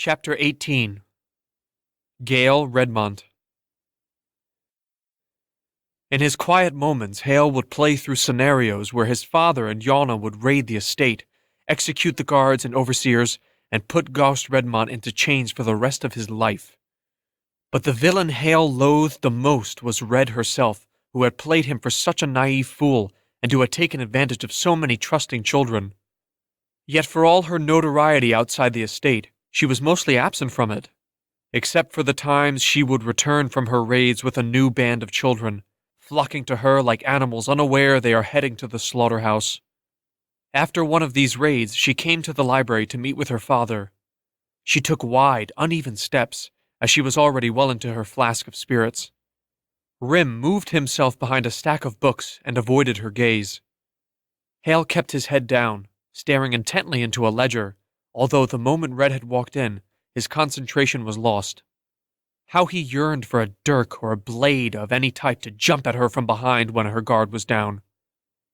Chapter 18. Gale Redmont. In his quiet moments, Hale would play through scenarios where his father and Yana would raid the estate, execute the guards and overseers, and put Ghost Redmont into chains for the rest of his life. But the villain Hale loathed the most was Red herself, who had played him for such a naive fool and who had taken advantage of so many trusting children. Yet for all her notoriety outside the estate, she was mostly absent from it, except for the times she would return from her raids with a new band of children, flocking to her like animals unaware they are heading to the slaughterhouse. After one of these raids, she came to the library to meet with her father. She took wide, uneven steps, as she was already well into her flask of spirits. Rim moved himself behind a stack of books and avoided her gaze. Hale kept his head down, staring intently into a ledger, although the moment Red had walked in, his concentration was lost. How he yearned for a dirk or a blade of any type to jump at her from behind when her guard was down.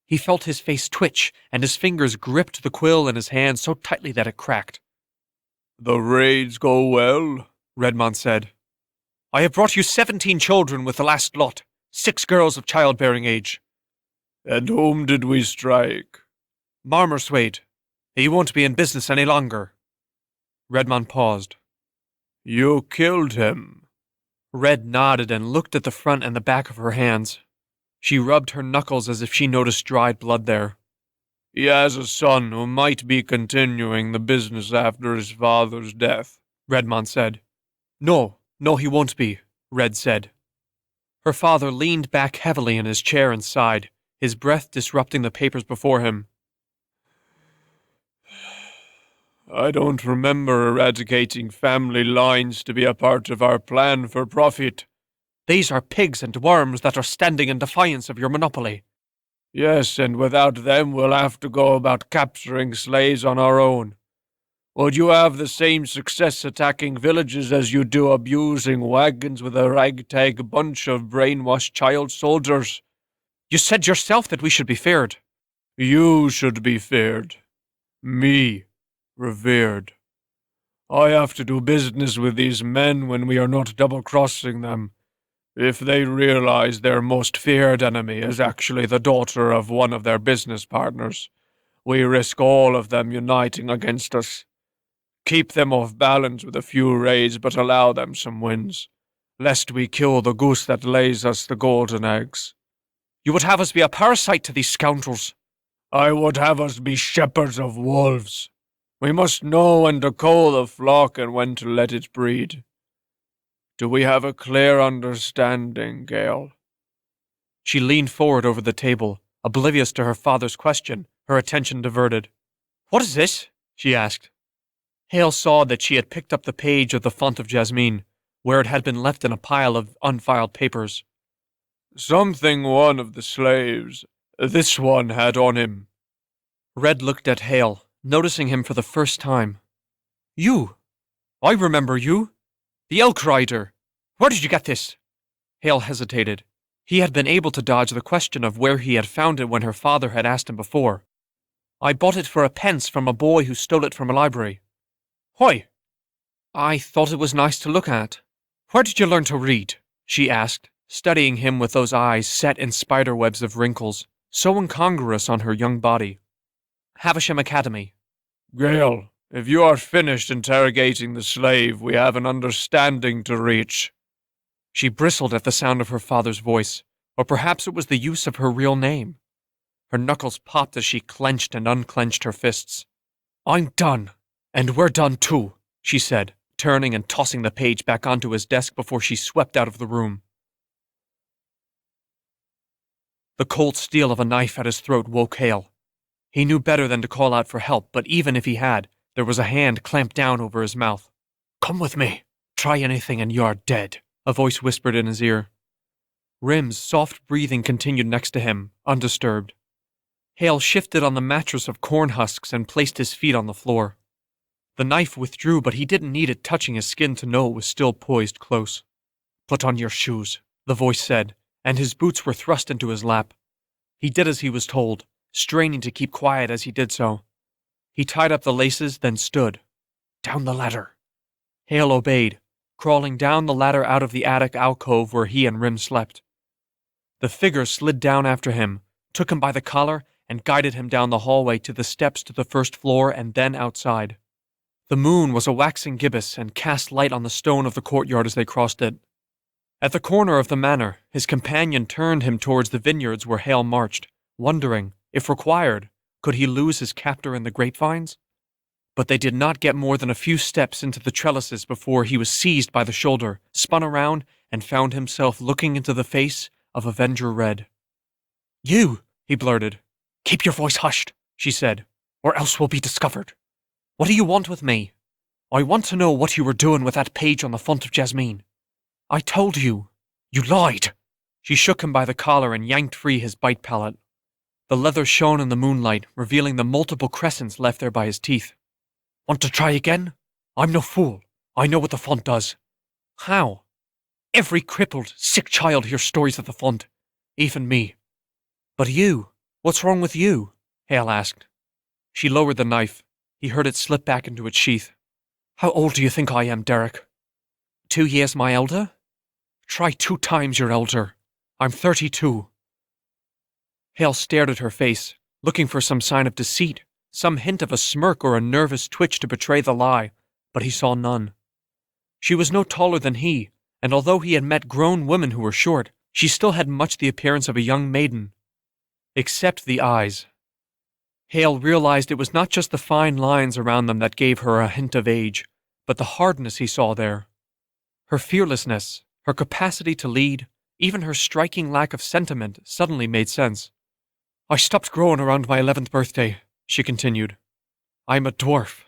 He felt his face twitch, and his fingers gripped the quill in his hand so tightly that it cracked. "The raids go well," Redmont said. "I have brought you 17 children with the last lot, 6 girls of childbearing age." "And whom did we strike?" "Marmorswade. He won't be in business any longer." Redmont paused. "You killed him." Red nodded and looked at the front and the back of her hands. She rubbed her knuckles as if she noticed dried blood there. "He has a son who might be continuing the business after his father's death," Redmont said. No, he won't be," Red said. Her father leaned back heavily in his chair and sighed, his breath disrupting the papers before him. "I don't remember eradicating family lines to be a part of our plan for profit." "These are pigs and worms that are standing in defiance of your monopoly." "Yes, and without them we'll have to go about capturing slaves on our own. Would you have the same success attacking villages as you do abusing wagons with a ragtag bunch of brainwashed child soldiers?" "You said yourself that we should be feared." "You should be feared. Me, revered. I have to do business with these men when we are not double-crossing them. If they realize their most feared enemy is actually the daughter of one of their business partners, we risk all of them uniting against us. Keep them off balance with a few raids, but allow them some wins, lest we kill the goose that lays us the golden eggs." "You would have us be a parasite to these scoundrels." "I would have us be shepherds of wolves. We must know when to cull the flock and when to let it breed. Do we have a clear understanding, Gale?" She leaned forward over the table, oblivious to her father's question, her attention diverted. "What is this?" she asked. Hale saw that she had picked up the page of the Font of Jasmine, where it had been left in a pile of unfiled papers. "Something one of the slaves, this one, had on him." Red looked at Hale, noticing him for the first time. "You! I remember you! The Elk Rider! Where did you get this?" Hale hesitated. He had been able to dodge the question of where he had found it when her father had asked him before. "I bought it for a pence from a boy who stole it from a library." "Why?" "I thought it was nice to look at." "Where did you learn to read?" she asked, studying him with those eyes set in spiderwebs of wrinkles, so incongruous on her young body. "Havisham Academy." "Gale, if you are finished interrogating the slave, we have an understanding to reach." She bristled at the sound of her father's voice, or perhaps it was the use of her real name. Her knuckles popped as she clenched and unclenched her fists. "I'm done, and we're done too," she said, turning and tossing the page back onto his desk before she swept out of the room. The cold steel of a knife at his throat woke Hale. He knew better than to call out for help, but even if he had, there was a hand clamped down over his mouth. "Come with me. Try anything and you're dead," a voice whispered in his ear. Rim's soft breathing continued next to him, undisturbed. Hale shifted on the mattress of corn husks and placed his feet on the floor. The knife withdrew, but he didn't need it touching his skin to know it was still poised close. "Put on your shoes," the voice said, and his boots were thrust into his lap. He did as he was told, straining to keep quiet as he did so. He tied up the laces, then stood. "Down the ladder." Hale obeyed, crawling down the ladder out of the attic alcove where he and Rim slept. The figure slid down after him, took him by the collar, and guided him down the hallway to the steps to the first floor and then outside. The moon was a waxing gibbous and cast light on the stone of the courtyard as they crossed it. At the corner of the manor, his companion turned him towards the vineyards where Hale marched, wondering, if required, could he lose his captor in the grapevines? But they did not get more than a few steps into the trellises before he was seized by the shoulder, spun around, and found himself looking into the face of Avenger Red. "You," he blurted. "Keep your voice hushed," she said, "or else we'll be discovered. What do you want with me? I want to know what you were doing with that page on the font of Jasmine. I told you. You lied." She shook him by the collar and yanked free his bite palette. The leather shone in the moonlight, revealing the multiple crescents left there by his teeth. "Want to try again? I'm no fool. I know what the font does." "How?" "Every crippled, sick child hears stories of the font. Even me." "But you? What's wrong with you?" Hale asked. She lowered the knife. He heard it slip back into its sheath. "How old do you think I am, Derek? 2 years my elder? Try 2 times your elder. I'm 32. Hale stared at her face, looking for some sign of deceit, some hint of a smirk or a nervous twitch to betray the lie, but he saw none. She was no taller than he, and although he had met grown women who were short, she still had much the appearance of a young maiden. Except the eyes. Hale realized it was not just the fine lines around them that gave her a hint of age, but the hardness he saw there. Her fearlessness, her capacity to lead, even her striking lack of sentiment suddenly made sense. "I stopped growing around my 11th birthday," she continued. "I'm a dwarf.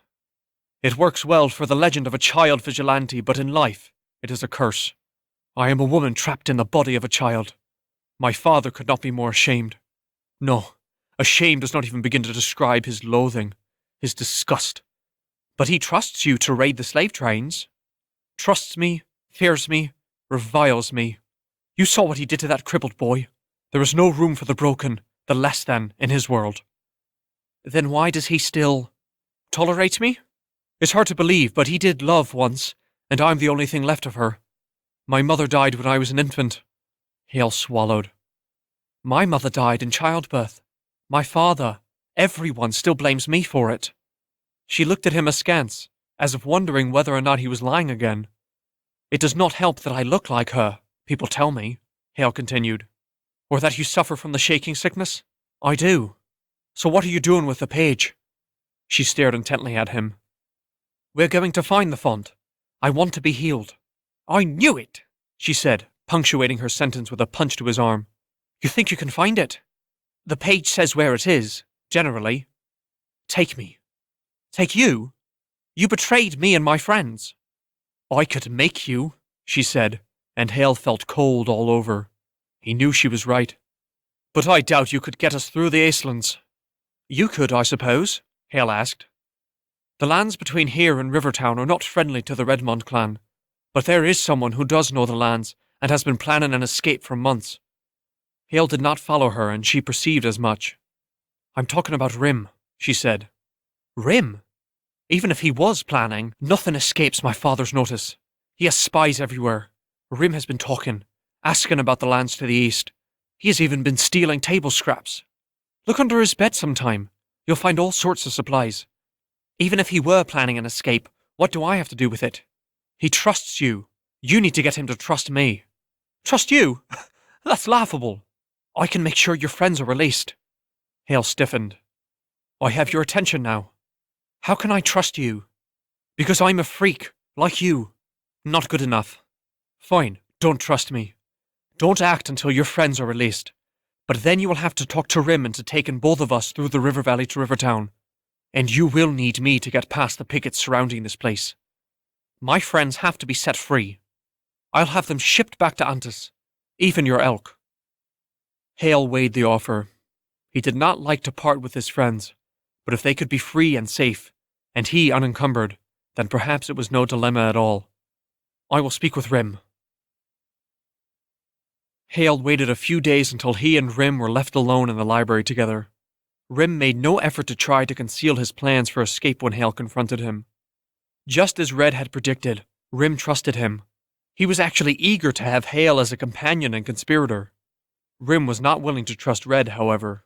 It works well for the legend of a child vigilante, but in life, it is a curse. I am a woman trapped in the body of a child. My father could not be more ashamed. No, ashamed does not even begin to describe his loathing, his disgust. But he trusts you to raid the slave trains. Trusts me, fears me, reviles me. You saw what he did to that crippled boy. There is no room for the broken, the less than, in his world." "Then why does he still tolerate me? It's hard to believe, but he did love once, and I'm the only thing left of her. My mother died when I was an infant." Hale swallowed. "My mother died in childbirth. My father, everyone still blames me for it." She looked at him askance, as if wondering whether or not he was lying again. "It does not help that I look like her, people tell me," Hale continued. "Or that you suffer from the shaking sickness. I do. So what are you doing with the page?" She stared intently at him. "We're going to find the font. I want to be healed." "I knew it," she said, punctuating her sentence with a punch to his arm. "You think you can find it? The page says where it is, generally. Take me." "Take you? You betrayed me and my friends." "I could make you," she said, and Hale felt cold all over. He knew she was right. "But I doubt you could get us through the Aislands." "You could, I suppose?" Hale asked. "The lands between here and Rivertown are not friendly to the Redmont clan, but there is someone who does know the lands and has been planning an escape for months." Hale did not follow her, and she perceived as much. "I'm talking about Rim," she said. "Rim? Even if he was planning, nothing escapes my father's notice. He has spies everywhere. Rim has been talking, asking about the lands to the east. He has even been stealing table scraps. Look under his bed sometime. You'll find all sorts of supplies. Even if he were planning an escape, what do I have to do with it? He trusts you. You need to get him to trust me." "Trust you? That's laughable. I can make sure your friends are released." Hale stiffened. "I have your attention now. How can I trust you? Because I'm a freak, like you. Not good enough. Fine, don't trust me. Don't act until your friends are released. But then you will have to talk to Rim into taking both of us through the river valley to Rivertown. And you will need me to get past the pickets surrounding this place. My friends have to be set free. I'll have them shipped back to Antis. Even your elk." Hale weighed the offer. He did not like to part with his friends, but if they could be free and safe, and he unencumbered, then perhaps it was no dilemma at all. "I will speak with Rim." Hale waited a few days until he and Rim were left alone in the library together. Rim made no effort to try to conceal his plans for escape when Hale confronted him. Just as Red had predicted, Rim trusted him. He was actually eager to have Hale as a companion and conspirator. Rim was not willing to trust Red, however.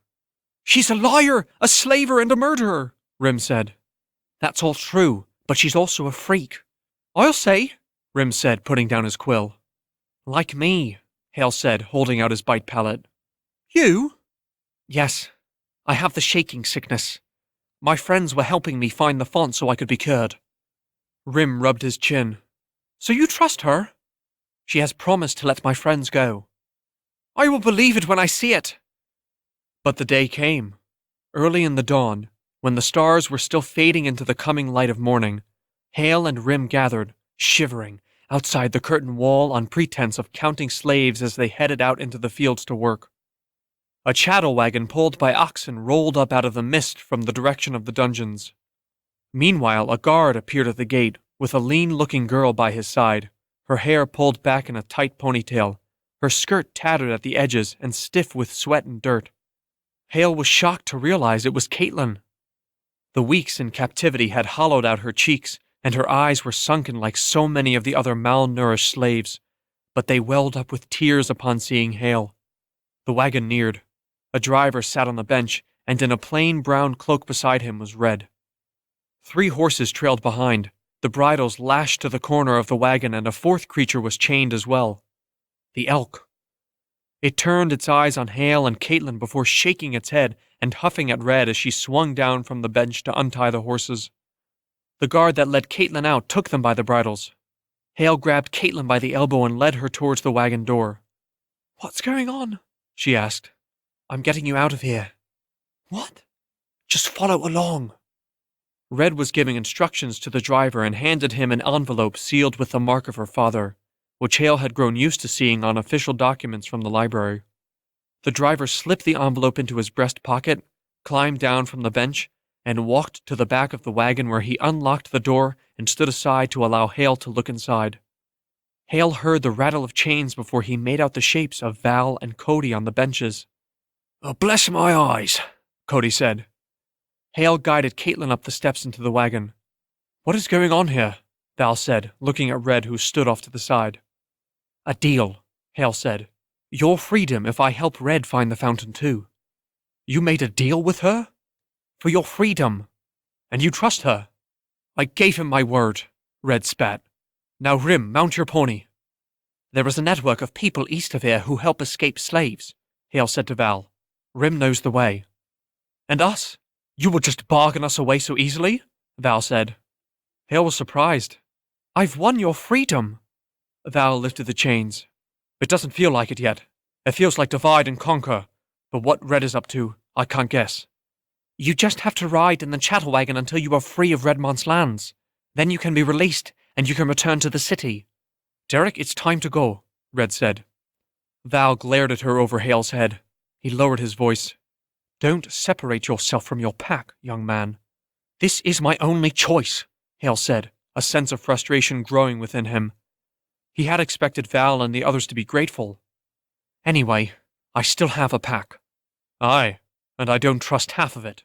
"She's a liar, a slaver, and a murderer," Rim said. "That's all true, but she's also a freak." "I'll say," Rim said, putting down his quill. "Like me," Hale said, holding out his bite palette. "You?" "Yes. I have the shaking sickness. My friends were helping me find the font so I could be cured." Rim rubbed his chin. "So you trust her?" "She has promised to let my friends go." "I will believe it when I see it." But the day came. Early in the dawn, when the stars were still fading into the coming light of morning, Hale and Rim gathered, shivering, outside the curtain wall on pretense of counting slaves as they headed out into the fields to work. A chattel wagon pulled by oxen rolled up out of the mist from the direction of the dungeons. Meanwhile, a guard appeared at the gate, with a lean-looking girl by his side, her hair pulled back in a tight ponytail, her skirt tattered at the edges and stiff with sweat and dirt. Hale was shocked to realize it was Katlyn. The weeks in captivity had hollowed out her cheeks, and her eyes were sunken like so many of the other malnourished slaves, but they welled up with tears upon seeing Hale. The wagon neared. A driver sat on the bench, and in a plain brown cloak beside him was Red. 3 horses trailed behind, the bridles lashed to the corner of the wagon, and a 4th creature was chained as well. The elk. It turned its eyes on Hale and Katlyn before shaking its head and huffing at Red as she swung down from the bench to untie the horses. The guard that led Katlyn out took them by the bridles. Hale grabbed Katlyn by the elbow and led her towards the wagon door. "What's going on?" she asked. "I'm getting you out of here." "What?" "Just follow along." Red was giving instructions to the driver and handed him an envelope sealed with the mark of her father, which Hale had grown used to seeing on official documents from the library. The driver slipped the envelope into his breast pocket, climbed down from the bench, and walked to the back of the wagon where he unlocked the door and stood aside to allow Hale to look inside. Hale heard the rattle of chains before he made out the shapes of Val and Cody on the benches. "Oh, bless my eyes," Cody said. Hale guided Katlyn up the steps into the wagon. "What is going on here?" Val said, looking at Red, who stood off to the side. "A deal," Hale said. "Your freedom if I help Red find the fountain too." "You made a deal with her?" "For your freedom. And you trust her?" "I gave him my word," Red spat. "Now Rim, mount your pony." "There is a network of people east of here who help escape slaves," Hale said to Val. "Rim knows the way." "And us? You would just bargain us away so easily?" Val said. Hale was surprised. "I've won your freedom." Val lifted the chains. "It doesn't feel like it yet. It feels like divide and conquer, but what Red is up to, I can't guess." "You just have to ride in the chattel wagon until you are free of Redmont's lands. Then you can be released, and you can return to the city." "Derek, it's time to go," Red said. Val glared at her over Hale's head. He lowered his voice. "Don't separate yourself from your pack, young man." "This is my only choice," Hale said, a sense of frustration growing within him. He had expected Val and the others to be grateful. "Anyway, I still have a pack." "Aye, and I don't trust half of it."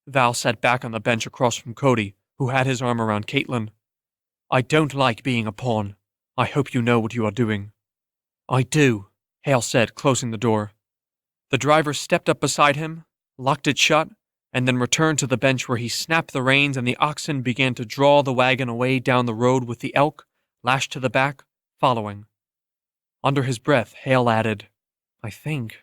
Val sat back on the bench across from Cody, who had his arm around Katlyn. "I don't like being a pawn. I hope you know what you are doing." "I do," Hale said, closing the door. The driver stepped up beside him, locked it shut, and then returned to the bench where he snapped the reins and the oxen began to draw the wagon away down the road with the elk, lashed to the back, following. Under his breath, Hale added, "I think